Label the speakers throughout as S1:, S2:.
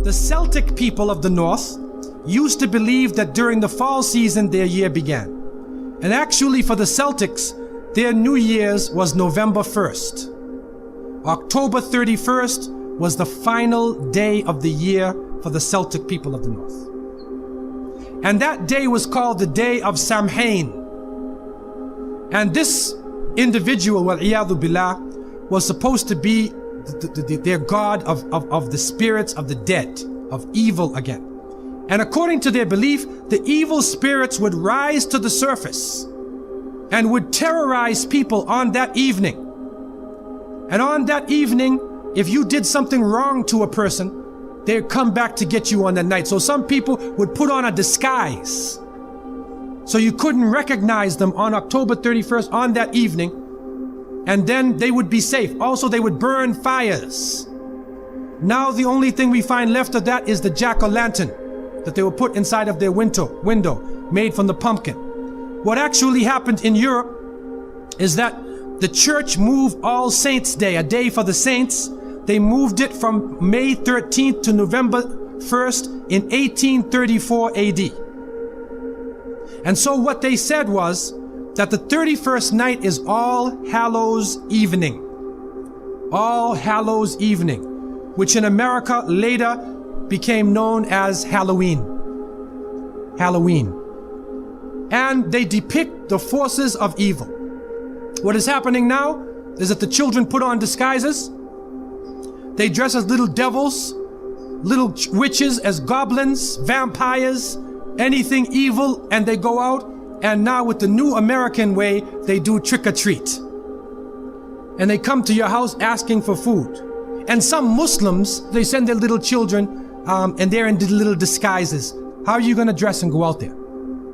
S1: The Celtic people of the north used to believe that during the fall season their year began. And actually for the Celtics, their New Year's was November 1st. October 31st was the final day of the year for the Celtic people of the north. And that day was called the Day of Samhain. And this individual, wal-iyadhu billah, was supposed to be their god of the spirits of the dead, of evil again. And according to their belief, the evil spirits would rise to the surface and would terrorize people on that evening. And on that evening, if you did something wrong to a person, they'd come back to get you on that night. So some people would put on a disguise, so you couldn't recognize them on October 31st on that evening, and then they would be safe. Also, they would burn fires. Now the only thing we find left of that is the jack-o'-lantern that they would put inside of their window made from the pumpkin. What actually happened in Europe is that the church moved All Saints' Day, a day for the saints. They moved it from May 13th to November 1st in 1834 AD. And so what they said was that the 31st night is All Hallows Evening. All Hallows Evening, which in America later became known as Halloween. Halloween. And they depict the forces of evil. What is happening now is that the children put on disguises. They dress as little devils, little witches, as goblins, vampires, anything evil, and they go out. And now with the new American way, they do trick-or-treat. And they come to your house asking for food. And some Muslims, they send their little children and they're in little disguises. How are you going to dress and go out there?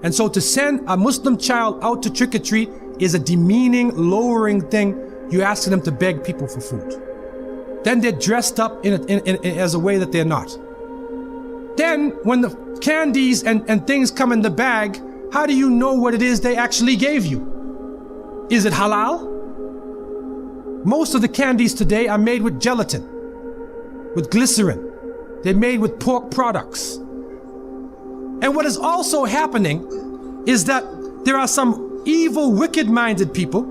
S1: And so to send a Muslim child out to trick-or-treat is a demeaning, lowering thing. You ask them to beg people for food. Then they're dressed up as a way that they're not. Then when the candies and things come in the bag, how do you know what it is they actually gave you? Is it halal? Most of the candies today are made with gelatin, with glycerin. They're made with pork products. And what is also happening is that there are some evil, wicked-minded people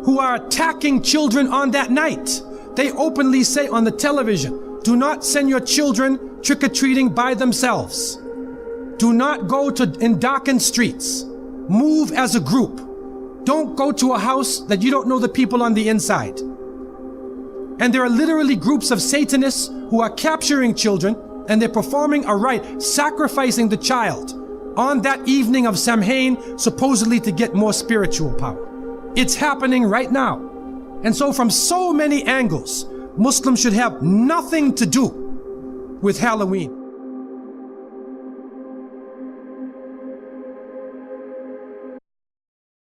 S1: who are attacking children on that night. They openly say on the television, do not send your children trick-or-treating by themselves. Do not go in darkened streets. Move as a group. Don't go to a house that you don't know the people on the inside. And there are literally groups of Satanists who are capturing children, and they're performing a rite, sacrificing the child on that evening of Samhain, supposedly to get more spiritual power. It's happening right now. And so from so many angles, Muslims should have nothing to do with Halloween.